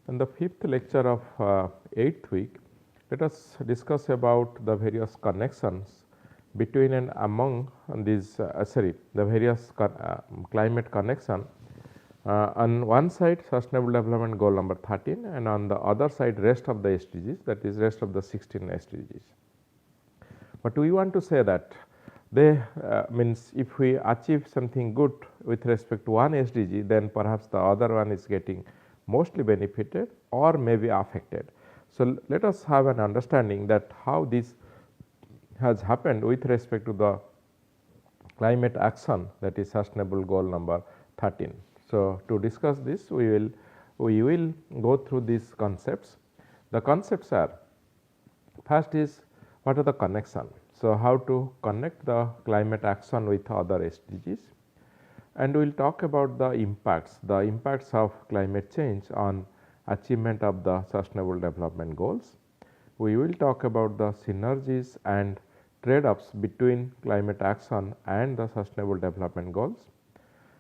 In the fifth lecture of 8th week, let us discuss about the various connections between and among these the various climate connection. On one side sustainable development goal number 13 and on the other side rest of the SDGs, that is rest of the 16 SDGs. But we want to say that they means if we achieve something good with respect to one SDG, then perhaps the other one is getting mostly benefited or may be affected. So, let us have an understanding that how this has happened with respect to the climate action, that is sustainable goal number 13. So, to discuss this we will go through these concepts. The concepts are, first is what are the connection. So, how to connect the climate action with other SDGs, and we will talk about the impacts of climate change on achievement of the sustainable development goals. We will talk about the synergies and trade-offs between climate action and the sustainable development goals.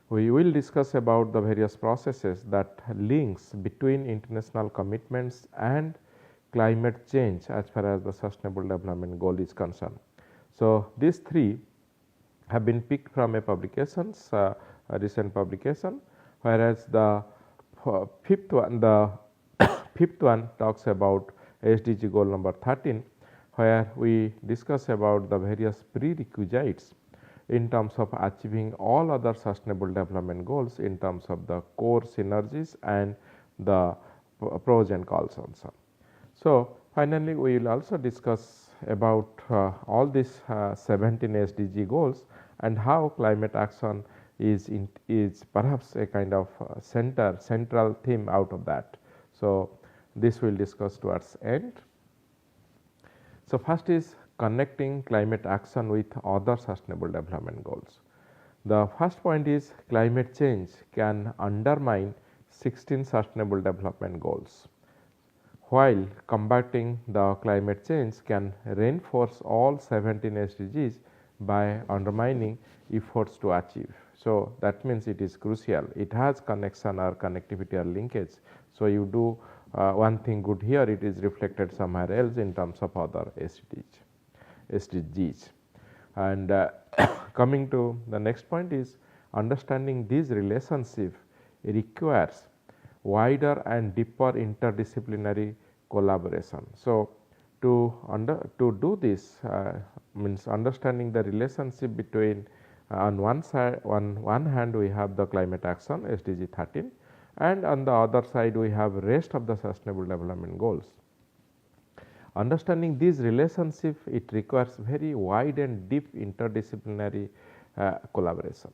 We will discuss about the various processes that links between international commitments and climate change as far as the sustainable development goal is concerned. So, these three have been picked from a publications, a recent publication, whereas the fifth one talks about SDG goal number 13, where we discuss about the various prerequisites in terms of achieving all other sustainable development goals in terms of the core synergies and the pros and cons also. So, finally, we will also discuss about all these 17 SDG goals and how climate action is perhaps a kind of central theme out of that. So, this we will discuss towards end. So, first is connecting climate action with other sustainable development goals. The first point is climate change can undermine 16 sustainable development goals, while combating the climate change can reinforce all 17 SDGs by undermining efforts to achieve. So, that means it is crucial, it has connection or connectivity or linkage. So, you do one thing good here, it is reflected somewhere else in terms of other SDGs. And coming to the next point is understanding this relationship requires wider and deeper interdisciplinary collaboration. So, to do this means understanding the relationship between on one hand we have the climate action SDG 13 and on the other side we have rest of the sustainable development goals. Understanding this relationship, it requires very wide and deep interdisciplinary collaboration.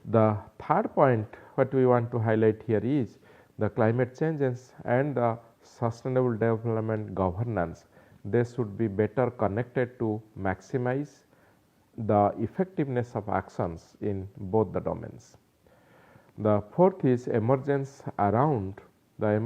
The third point what we want to highlight here is the climate changes and the sustainable development governance, they should be better connected to maximize the effectiveness of actions in both the domains. The fourth is emergence around the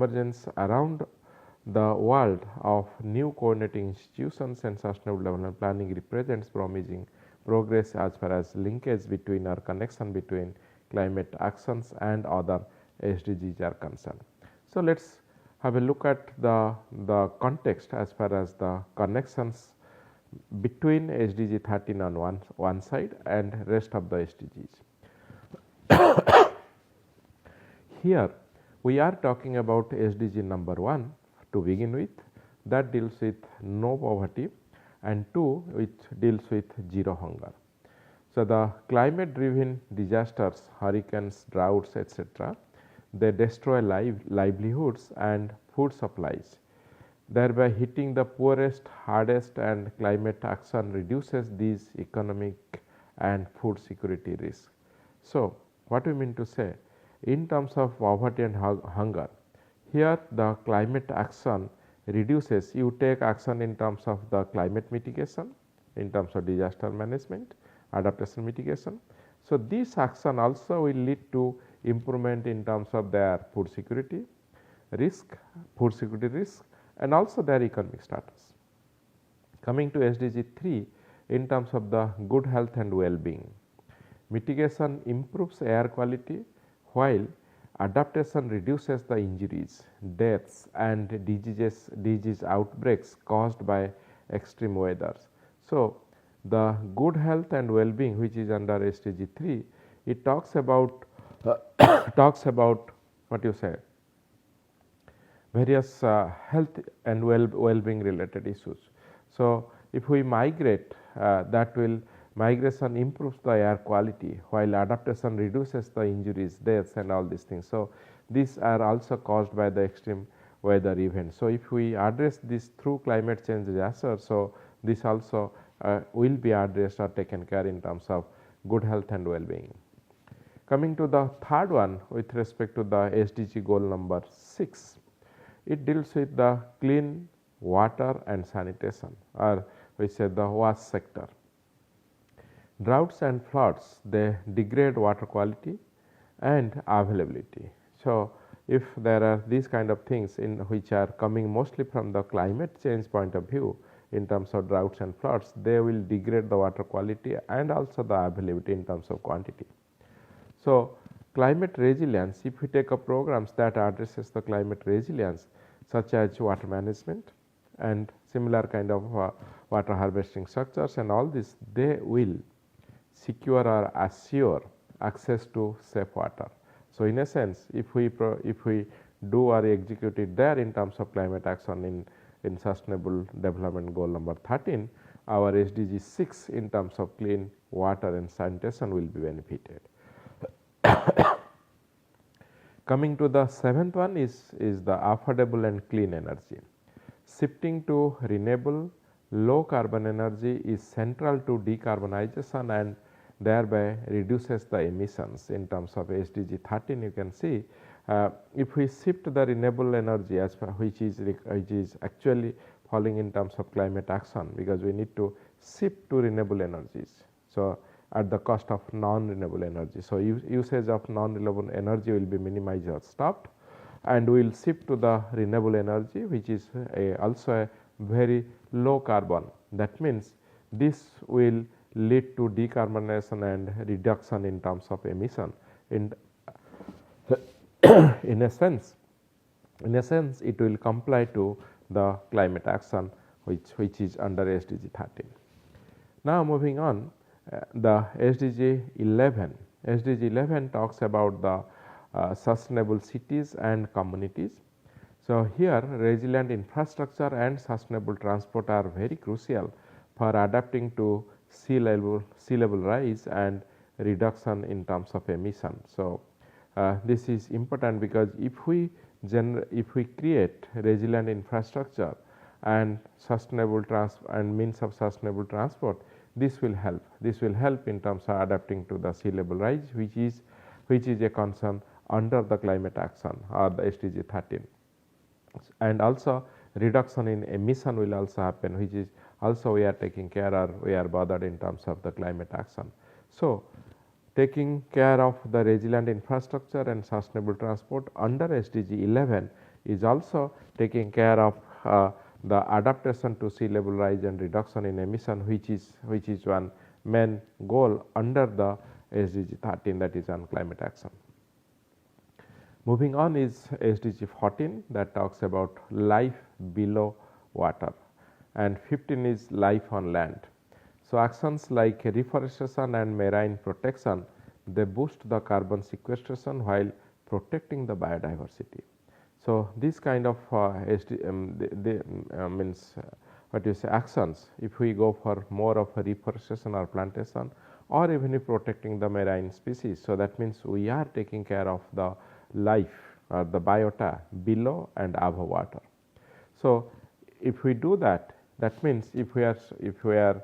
world of new coordinating institutions and sustainable development planning represents promising progress as far as linkage between or connection between climate actions and other SDGs are concerned. So, let us have a look at the context as far as the connections between SDG 13 on one side and rest of the SDGs. Here we are talking about SDG number 1 to begin with, that deals with no poverty, and 2 which deals with zero hunger. So, the climate driven disasters, hurricanes, droughts etc., they destroy livelihoods and food supplies, thereby hitting the poorest, hardest, and climate action reduces these economic and food security risks. So, what we mean to say in terms of poverty and hunger, here the climate action reduces, you take action in terms of the climate mitigation, in terms of disaster management, adaptation mitigation. So, this action also will lead to improvement in terms of their food security risk and also their economic status. Coming to SDG 3 in terms of the good health and well-being, mitigation improves air quality while adaptation reduces the injuries, deaths and disease outbreaks caused by extreme weathers. So, the good health and well-being, which is under SDG 3, it talks about talks about what you say, various health and well-being related issues. So, if we migrate, that will migration improves the air quality, while adaptation reduces the injuries, deaths and all these things. So, these are also caused by the extreme weather events. So, if we address this through climate change disaster, so this also will be addressed or taken care in terms of good health and well-being. Coming to the third one with respect to the SDG goal number 6, it deals with the clean water and sanitation, or we say the wash sector. Droughts and floods, they degrade water quality and availability. So, if there are these kind of things in which are coming mostly from the climate change point of view in terms of droughts and floods, they will degrade the water quality and also the availability in terms of quantity. So, climate resilience, if we take up programs that addresses the climate resilience such as water management and similar kind of water harvesting structures and all this, they will secure or assure access to safe water. So, in a sense, if we do or execute it there in terms of climate action in sustainable development goal number 13, our SDG 6 in terms of clean water and sanitation will be benefited. Coming to the 7th one is the affordable and clean energy. Shifting to renewable low carbon energy is central to decarbonization and thereby reduces the emissions in terms of SDG 13. You can see if we shift the renewable energy as far which is actually falling in terms of climate action, because we need to shift to renewable energies. So, at the cost of non-renewable energy. So, usage of non-renewable energy will be minimized or stopped, and we will shift to the renewable energy which is also a very low carbon. That means, this will lead to decarbonization and reduction in terms of emission. In a sense it will comply to the climate action which is under SDG 13. Now, moving on, the SDG 11. SDG 11 talks about the sustainable cities and communities. So, here resilient infrastructure and sustainable transport are very crucial for adapting to sea level rise and reduction in terms of emission. So, this is important because if we create resilient infrastructure and sustainable means of sustainable transport, this will help in terms of adapting to the sea level rise, which is a concern under the climate action or the SDG 13, and also reduction in emission will also happen, which is also we are taking care or we are bothered in terms of the climate action. So, taking care of the resilient infrastructure and sustainable transport under SDG 11 is also taking care of the adaptation to sea level rise and reduction in emission, which is one main goal under the SDG 13, that is on climate action. Moving on is SDG 14, that talks about life below water, and 15 is life on land. So, actions like reforestation and marine protection, they boost the carbon sequestration while protecting the biodiversity. So, this kind of means what you say actions, if we go for more of a reforestation or plantation, or even if protecting the marine species. So, that means we are taking care of the life or the biota below and above water. So, if we do that, that means if we are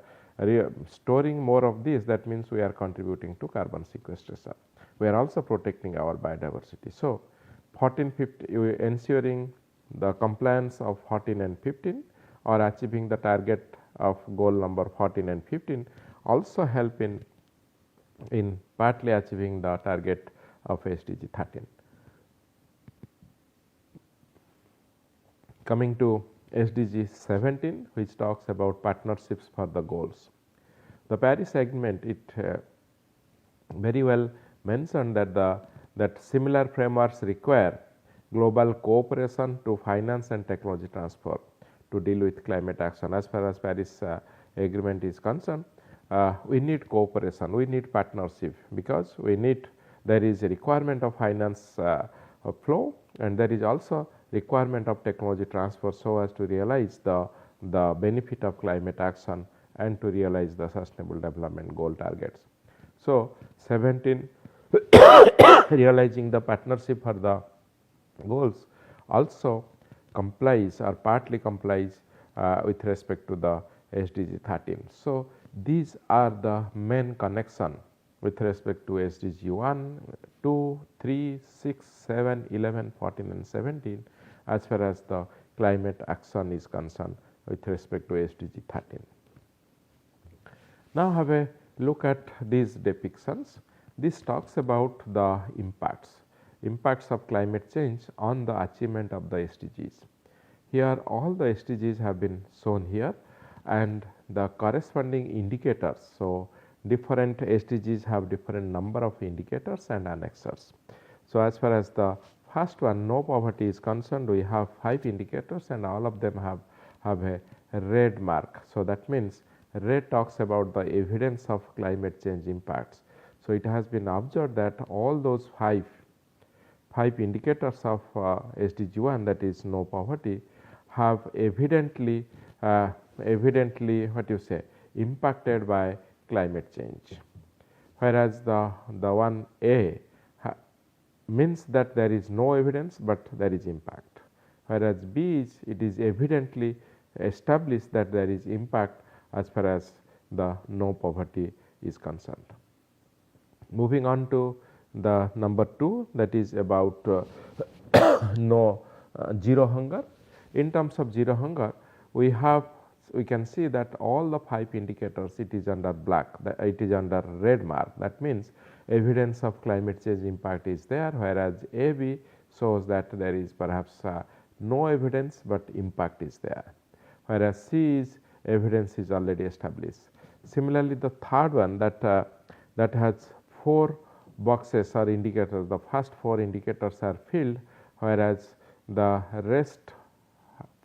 storing more of this, that means we are contributing to carbon sequestration. We are also protecting our biodiversity. So, 14, 15, ensuring the compliance of 14 and 15 or achieving the target of goal number 14 and 15 also help in partly achieving the target of SDG 13. Coming to SDG 17, which talks about partnerships for the goals. The Paris Agreement, it very well mentioned that that similar frameworks require global cooperation to finance and technology transfer to deal with climate action. As far as Paris agreement is concerned, we need cooperation, we need partnership, because there is a requirement of finance flow, and there is also requirement of technology transfer so as to realize the benefit of climate action and to realize the sustainable development goal targets. So, 17 realizing the partnership for the goals also complies or partly complies with respect to the SDG 13. So, these are the main connection with respect to SDG 1, 2, 3, 6, 7, 11, 14 and 17 as far as the climate action is concerned with respect to SDG 13. Now, have a look at these depictions. This talks about the impacts of climate change on the achievement of the SDGs. Here all the SDGs have been shown here and the corresponding indicators. So, different SDGs have different number of indicators and annexures. So, as far as the first one, no poverty, is concerned, we have 5 indicators and all of them have a red mark. So, that means red talks about the evidence of climate change impacts. So, it has been observed that all those 5 indicators of SDG 1, that is no poverty, have evidently what you say impacted by climate change, whereas the one A means that there is no evidence, but there is impact, whereas B is it is evidently established that there is impact as far as the no poverty is concerned. Moving on to the number 2, that is about zero hunger. In terms of zero hunger, we can see that all the 5 indicators, it is under black, it is under red mark. That means evidence of climate change impact is there, whereas AB shows that there is perhaps no evidence, but impact is there, whereas C is evidence is already established. Similarly, the third one that has 4 boxes or indicators, the first 4 indicators are filled, whereas the rest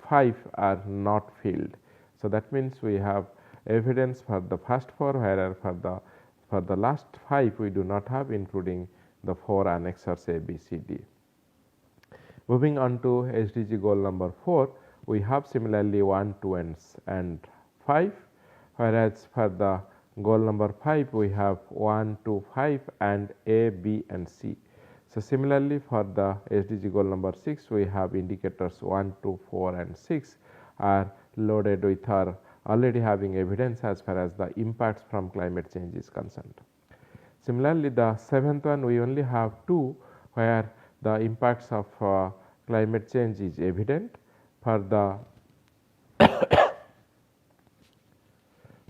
5 are not filled. So, that means we have evidence for the first 4, whereas for the last 5 we do not have, including the 4 annexures A, B, C, D. Moving on to SDG goal number 4, we have similarly 1, 2 and 5, whereas for the goal number 5 we have 1, 2, 5 and A, B and C. So, similarly for the SDG goal number 6, we have indicators 1, 2, 4 and 6 are loaded with our already having evidence as far as the impacts from climate change is concerned. Similarly, the 7th one we only have 2 where the impacts of climate change is evident. For the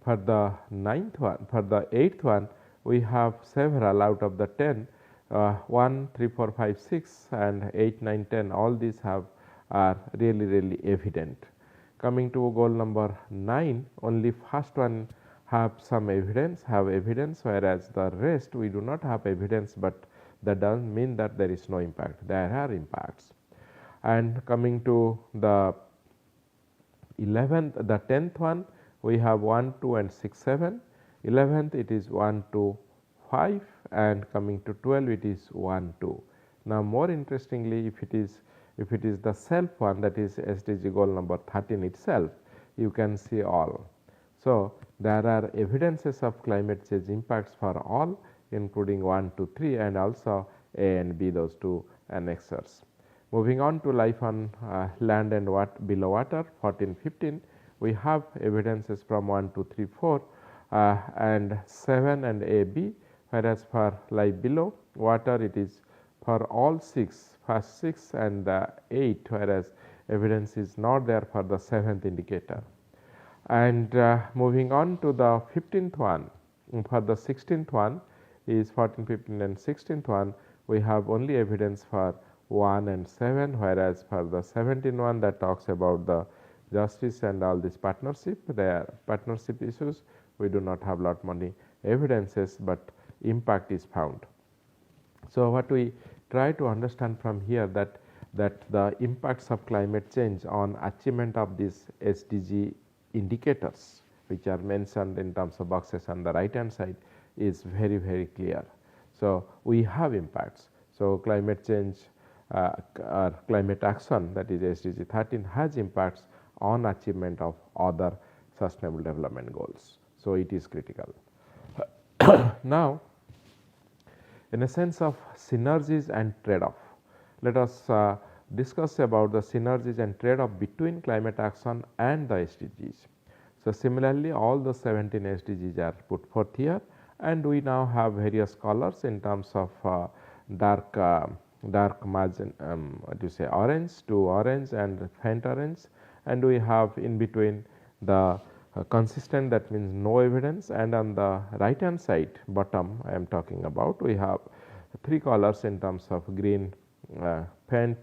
for the 9th one, for the 8th one, we have several out of the 10, 1, 3, 4, 5, 6 and 8, 9, 10, all these are really evident. Coming to goal number 9, only first one have evidence, whereas the rest we do not have evidence, but that does not mean that there is no impact, there are impacts. And coming to the 10th one, we have 1, 2 and 6, 7. 11th it is 1, 2, 5 and coming to 12 it is 1, 2. Now, more interestingly, if it is the self one, that is SDG goal number 13 itself, you can see all. So, there are evidences of climate change impacts for all, including 1, 2, 3 and also A and B, those 2 annexures. Moving on to life on land and below water, 14, 15, we have evidences from 1, 2, 3, 4 and 7 and A, B, whereas for life below water it is for all 6, first 6 and 8, whereas evidence is not there for the 7th indicator. And moving on to the 15th one, for the 16th one is 14, 15 and 16th one, we have only evidence for 1 and 7, whereas for the 17th one that talks about the justice and all this partnership, their partnership issues, we do not have lot many evidences, but impact is found. So, what we try to understand from here that the impacts of climate change on achievement of these SDG indicators, which are mentioned in terms of boxes on the right hand side, is very clear. So, we have impacts. So, climate change or climate action, that is SDG 13, has impacts on achievement of other sustainable development goals. So, it is critical. Now, in a sense of synergies and trade-off, let us discuss about the synergies and trade-off between climate action and the SDGs. So, similarly, all the 17 SDGs are put forth here, and we now have various colors in terms of dark margin, what do you say, orange to orange and faint orange, and we have in between the consistent, that means no evidence, and on the right hand side bottom I am talking about, we have 3 colors in terms of green, faint,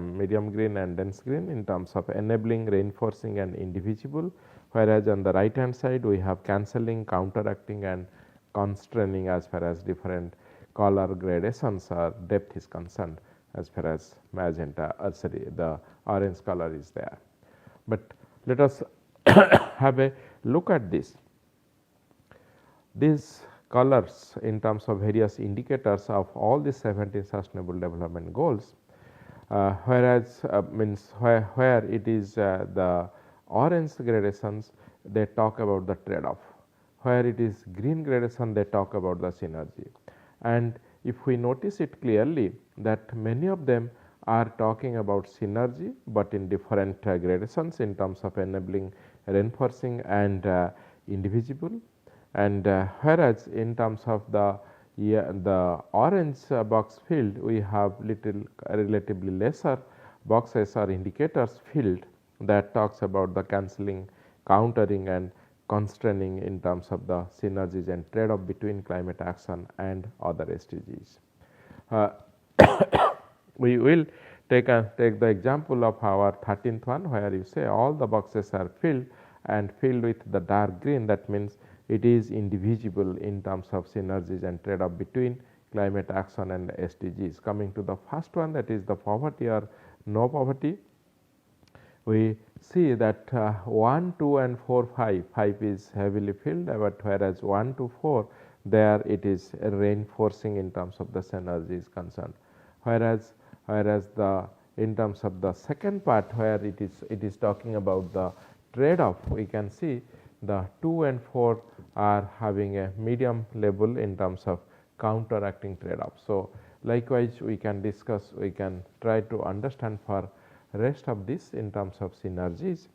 medium green and dense green in terms of enabling, reinforcing and indivisible, whereas on the right hand side we have cancelling, counteracting and constraining as far as different color gradations or depth is concerned, as far as magenta, sorry, the orange color is there. But let us have a look at this. These colors in terms of various indicators of all the 17 sustainable development goals, whereas means where it is the orange gradations, they talk about the trade-off, where it is green gradation, they talk about the synergy. And if we notice it clearly that many of them are talking about synergy, but in different gradations in terms of enabling, reinforcing and indivisible, and whereas in terms of the orange box field, we have relatively lesser boxes or indicators field that talks about the cancelling, countering and constraining in terms of the synergies and trade-off between climate action and other SDGs. We will take the example of our 13th one, where you say all the boxes are filled and filled with the dark green, that means it is indivisible in terms of synergies and trade-off between climate action and SDGs. Coming to the first one, that is the poverty or no poverty, we see that 1, 2 and 4, 5 is heavily filled, but whereas 1 to 4 there it is reinforcing in terms of the synergy is concerned, whereas the in terms of the second part where it is talking about the trade-off, we can see the 2 and 4 are having a medium level in terms of counteracting trade-off. So, likewise we can discuss, we can try to understand for rest of this in terms of synergies,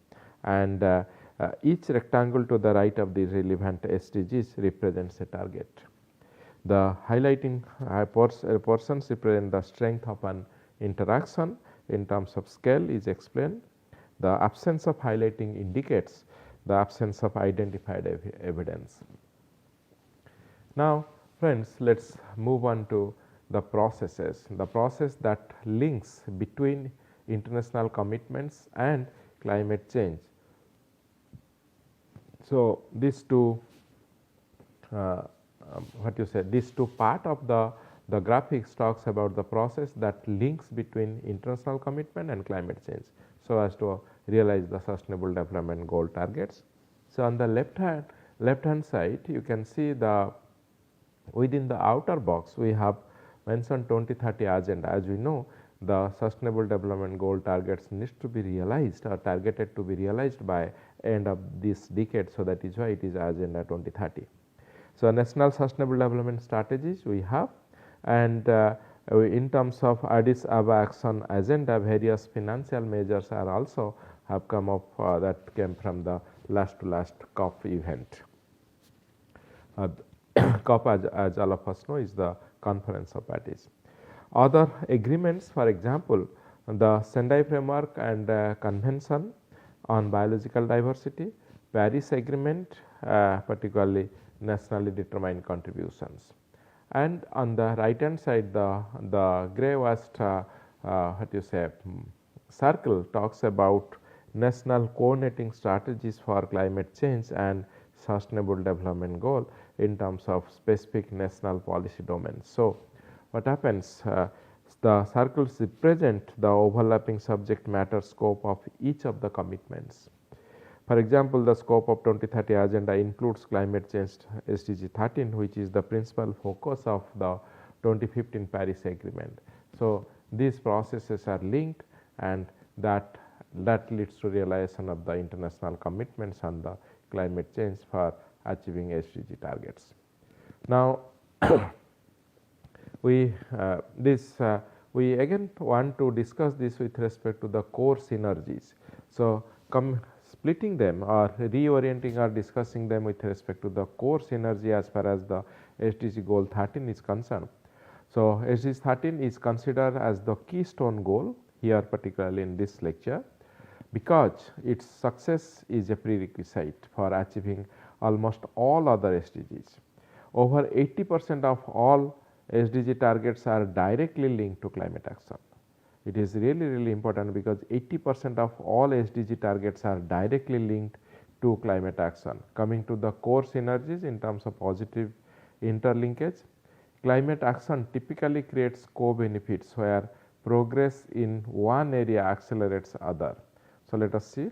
and each rectangle to the right of the relevant SDGs represents a target. The highlighting portions represent the strength of an interaction in terms of scale is explained. The absence of highlighting indicates the absence of identified evidence. Now, friends, let us move on to the processes, the process that links between international commitments and climate change. So, these two these two part of the graphics talks about the process that links between international commitment and climate change, so as to realize the sustainable development goal targets. So, on the left hand side you can see the within the outer box we have mentioned 2030 agenda. As we know, the sustainable development goal targets needs to be realized or targeted to be realized by end of this decade. So, that is why it is agenda 2030. So, national sustainable development strategies we have, and in terms of Addis Ababa action agenda, various financial measures are also have come up that came from the last COP event. COP, as all of us know, is the conference of parties. Other agreements, for example, the Sendai Framework and Convention on Biological Diversity, Paris Agreement, particularly nationally determined contributions. And on the right hand side, the grey washed circle talks about national coordinating strategies for climate change and sustainable development goal in terms of specific national policy domains. So, what happens? The circles represent the overlapping subject matter scope of each of the commitments. For example, the scope of 2030 agenda includes climate change SDG 13, which is the principal focus of the 2015 Paris Agreement. So, these processes are linked, and that leads to realization of the international commitments on the climate change for achieving SDG targets. Now, we again want to discuss this with respect to the core synergies. So, splitting them or reorienting or discussing them with respect to the core synergy as far as the SDG goal 13 is concerned. So, SDG 13 is considered as the keystone goal here, particularly in this lecture, because its success is a prerequisite for achieving almost all other SDGs. Over 80% of all SDG targets are directly linked to climate action. It is really important because 80% of all SDG targets are directly linked to climate action. Coming to the core synergies in terms of positive interlinkage, climate action typically creates co-benefits where progress in one area accelerates other. So, let us see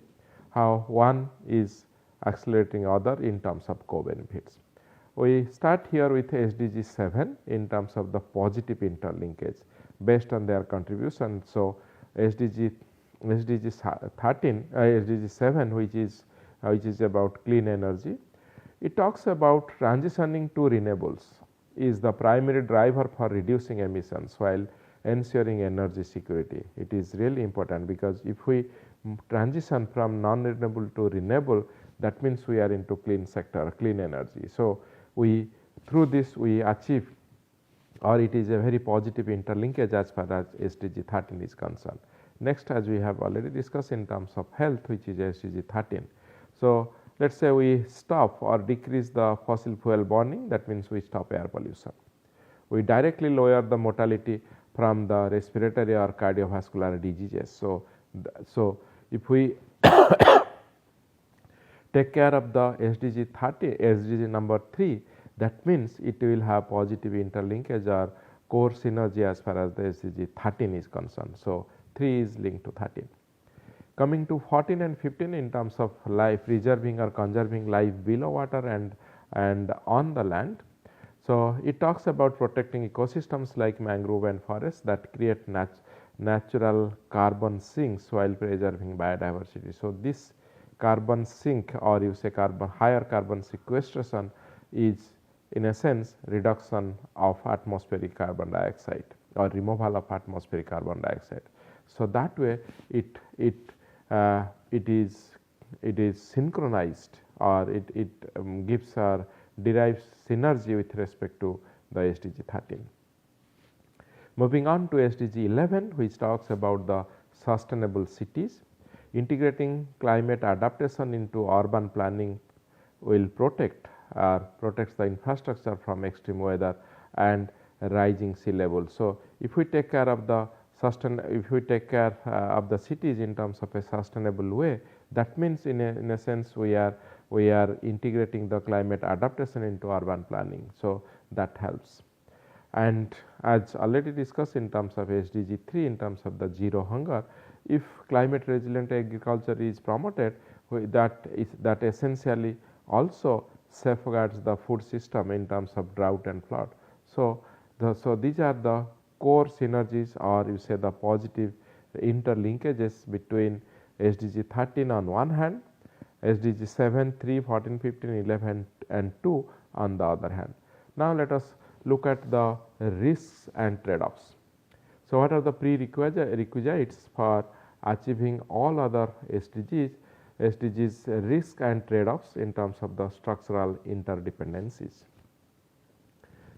how one is accelerating other in terms of co-benefits. We start here with SDG 7 in terms of the positive interlinkage based on their contribution. So, SDG 13, SDG 7 which is about clean energy, it talks about transitioning to renewables is the primary driver for reducing emissions while ensuring energy security. It is really important because if we transition from non-renewable to renewable, that means we are into clean sector, clean energy. So, through this we achieve, or it is a very positive interlinkage as far as SDG 13 is concerned. Next, as we have already discussed in terms of health, which is SDG 13. So, let us say we stop or decrease the fossil fuel burning, that means we stop air pollution. We directly lower the mortality from the respiratory or cardiovascular diseases. So, if we take care of the SDG 30, SDG number 3, that means it will have positive interlinkage or core synergy as far as the SDG 13 is concerned. So, 3 is linked to 13. Coming to 14 and 15 in terms of life, preserving or conserving life below water and on the land. So, it talks about protecting ecosystems like mangrove and forests that create natural carbon sinks while preserving biodiversity. So, this carbon sink, or you say higher carbon sequestration, is in a sense reduction of atmospheric carbon dioxide or removal of atmospheric carbon dioxide. So, that way it is synchronized, or it gives or derives synergy with respect to the SDG 13. Moving on to SDG 11, which talks about the sustainable cities. Integrating climate adaptation into urban planning will protects the infrastructure from extreme weather and rising sea level. So, if we take care of the cities in terms of a sustainable way, that means in a sense we are integrating the climate adaptation into urban planning. So, that helps. And as already discussed in terms of SDG 3 in terms of the zero hunger, if climate resilient agriculture is promoted, that essentially also safeguards the food system in terms of drought and flood. So, these are the core synergies, or you say the positive interlinkages between SDG 13 on one hand, SDG 7, 3, 14, 15, 11 and 2 on the other hand. Now, let us look at the risks and trade-offs. So, what are the prerequisites for achieving all other SDGs? SDGs risk and trade-offs in terms of the structural interdependencies.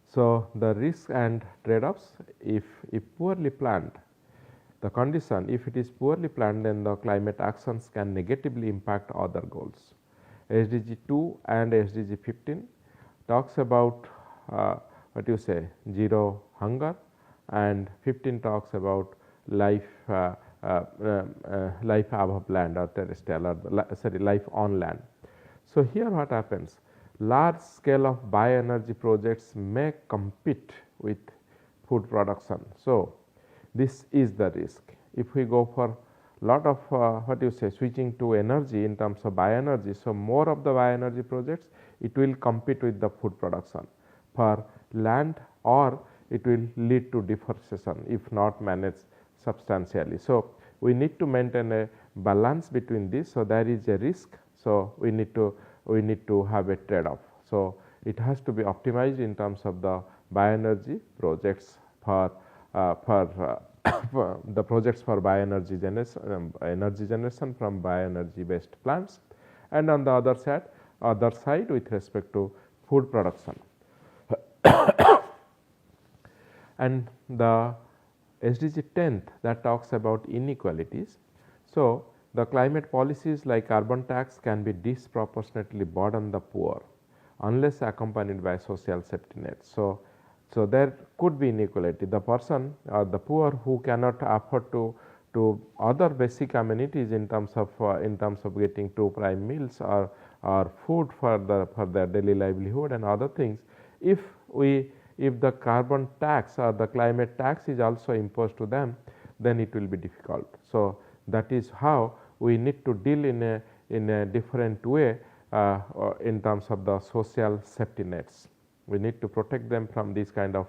So, the risks and trade-offs, if poorly planned, the condition, if it is poorly planned, then the climate actions can negatively impact other goals. SDG 2 and SDG 15 talks about zero hunger, and 15 talks about life above land or terrestrial, or life on land. So, here what happens? Large scale of bioenergy projects may compete with food production. So, this is the risk. If we go for lot of what you say switching to energy in terms of bioenergy, so more of the bioenergy projects, it will compete with the food production for land, or it will lead to deforestation if not managed substantially. So, we need to maintain a balance between this. So, there is a risk. So, we need to have a trade off. So, it has to be optimized in terms of the bioenergy projects for the projects for bioenergy generation, energy generation from bioenergy based plants, and on the other side with respect to food production. And the SDG 10th that talks about inequalities. So, the climate policies like carbon tax can be disproportionately burden the poor unless accompanied by social safety nets. So, there could be inequality. The person or the poor who cannot afford to other basic amenities in terms of getting 2 prime meals or food for their daily livelihood and other things. If the carbon tax or the climate tax is also imposed to them, then it will be difficult. So, that is how we need to deal in a different way in terms of the social safety nets. We need to protect them from these kind of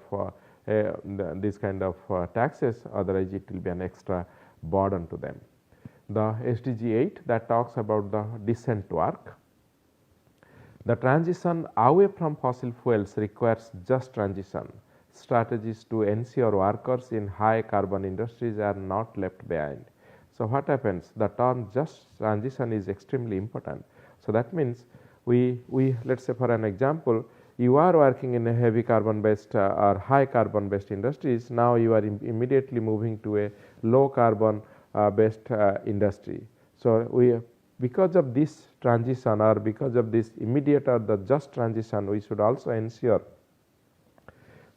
taxes, otherwise it will be an extra burden to them. The SDG 8 that talks about the decent work. The transition away from fossil fuels requires just transition strategies to ensure workers in high carbon industries are not left behind. So, what happens? The term just transition is extremely important. So, that means we let us say for an example, you are working in a heavy carbon based or high carbon based industries. Now, you are immediately moving to a low carbon based industry. So, because of this transition or because of this immediate or the just transition, we should also ensure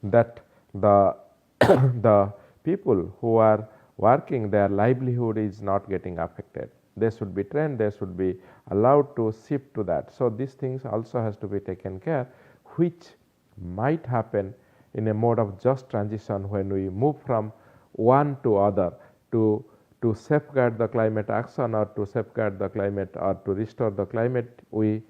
that the the people who are working, their livelihood is not getting affected. They should be trained, they should be allowed to shift to that. So, these things also has to be taken care, which might happen in a mode of just transition when we move from one to other to safeguard the climate action or to safeguard the climate or to restore the climate. We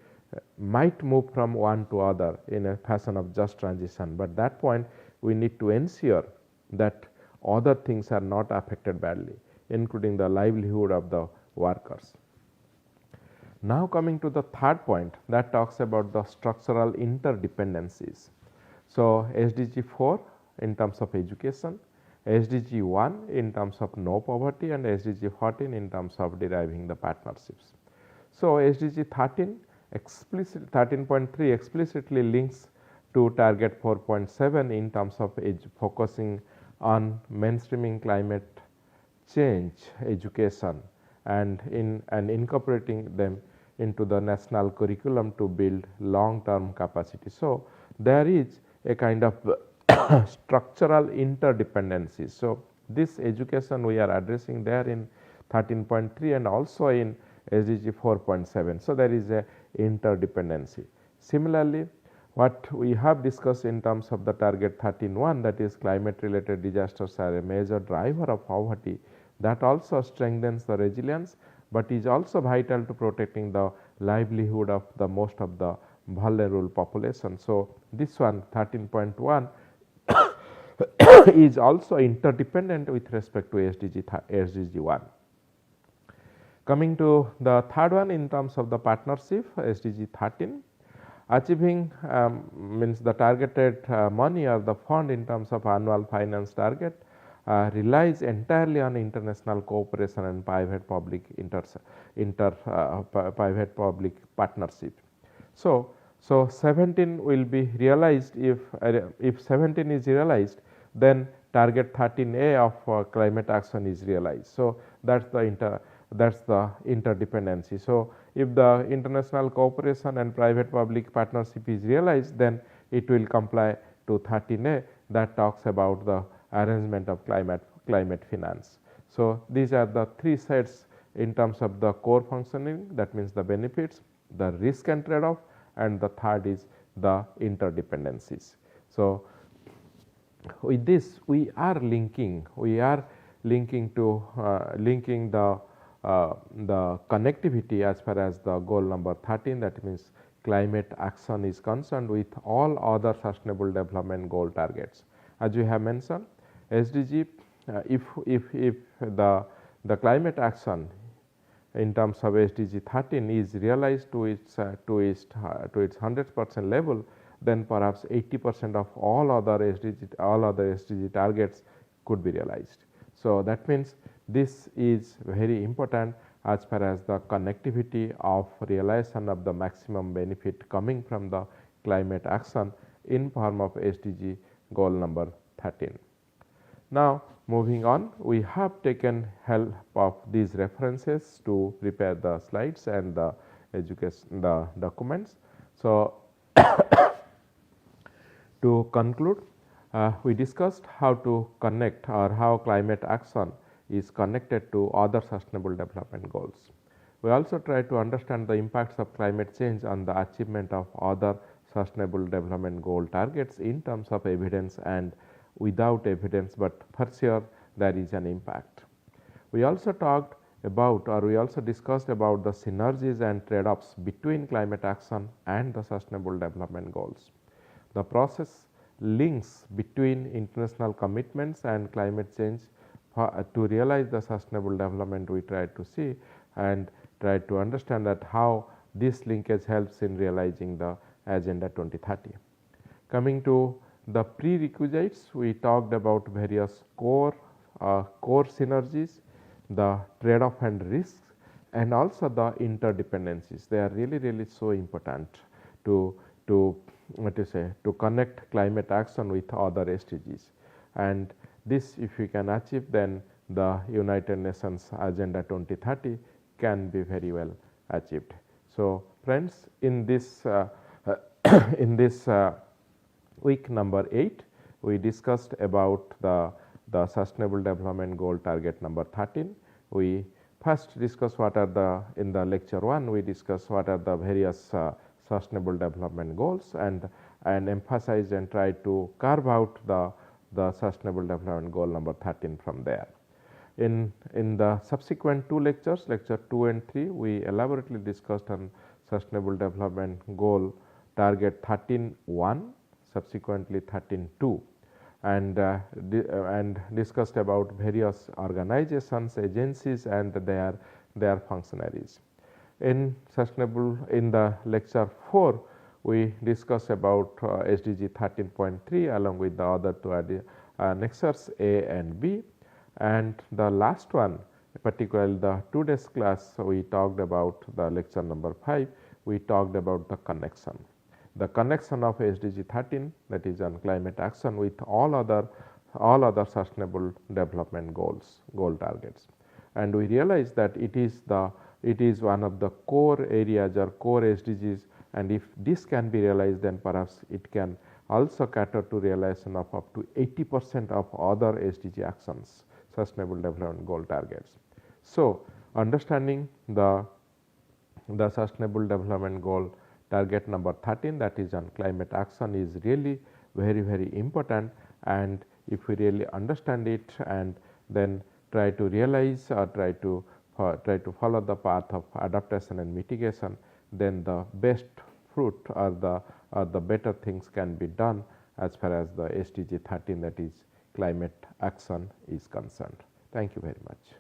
might move from one to other in a fashion of just transition, but that point we need to ensure that other things are not affected badly, including the livelihood of the workers. Now, coming to the third point that talks about the structural interdependencies. So, SDG 4 in terms of education, SDG 1 in terms of no poverty, and SDG 14 in terms of deriving the partnerships. So, SDG 13.3 explicitly links to target 4.7 in terms of focusing on mainstreaming climate change education and incorporating them into the national curriculum to build long term capacity. So, there is a kind of structural interdependency. So, this education we are addressing there in 13.3 and also in SDG 4.7. So, there is a interdependency. Similarly, what we have discussed in terms of the target 13.1, that is climate related disasters are a major driver of poverty, that also strengthens the resilience, but is also vital to protecting the livelihood of the most of the vulnerable population. So, this one 13.1 is also interdependent with respect to SDG 1. Coming to the third one in terms of the partnership, SDG 13, achieving means the targeted money or the fund in terms of annual finance target relies entirely on international cooperation and private public private public partnership. So, 17 will be realized if 17 is realized, then target 13A of climate action is realized. So, that is the interdependency. So, if the international cooperation and private public partnership is realized, then it will comply to 13A that talks about the arrangement of climate finance. So, these are the three sets in terms of the core functioning, that means the benefits, the risk and trade off, and the third is the interdependencies. So, with this we are linking to linking the connectivity as far as the goal number 13, that means climate action is concerned, with all other sustainable development goal targets. As we have mentioned, SDG, if the climate action in terms of SDG 13 is realized to its 100% level, then perhaps 80% of all other SDG targets could be realized. So that means this is very important as far as the connectivity of realization of the maximum benefit coming from the climate action in form of SDG goal number 13. Now moving on, we have taken help of these references to prepare the slides and the documents. So to conclude, we discussed how to connect or how climate action is connected to other sustainable development goals. We also tried to understand the impacts of climate change on the achievement of other sustainable development goal targets in terms of evidence and without evidence, but for sure there is an impact. We also talked about, or we also discussed about, the synergies and trade-offs between climate action and the sustainable development goals. The process links between international commitments and climate change to realize the sustainable development we tried to see, and tried to understand that how this linkage helps in realizing the Agenda 2030. Coming to the prerequisites, we talked about various core synergies, the trade-off and risks, and also the interdependencies. They are really so important to connect climate action with other SDGs, and this, if we can achieve, then the United Nations Agenda 2030 can be very well achieved. So friends, in this week number 8, we discussed about the sustainable development goal target number 13. We first discussed what are in the lecture 1, we discussed what are the various sustainable development goals, and emphasized and tried to carve out the sustainable development goal number 13 from there. In the subsequent 2 lectures, lecture 2 and 3, we elaborately discussed on sustainable development goal target 13.1, subsequently 13.2, and discussed about various organizations, agencies, and their functionaries. In the lecture 4, we discussed about SDG 13.3 along with the other 2 annexures A and B, and the last one, particularly the today's class, we talked about the lecture number 5. We talked about the connection of SDG 13, that is on climate action, with all other sustainable development goal targets, and we realized that it is one of the core areas or core SDGs, and if this can be realized, then perhaps it can also cater to realization of up to 80% of other SDG actions, sustainable development goal targets. So understanding the sustainable development goal target number 13, that is on climate action, is really very important, and if we really understand it and then try to realize or try to follow the path of adaptation and mitigation, then the best fruit or the better things can be done as far as the SDG 13, that is climate action, is concerned. Thank you very much.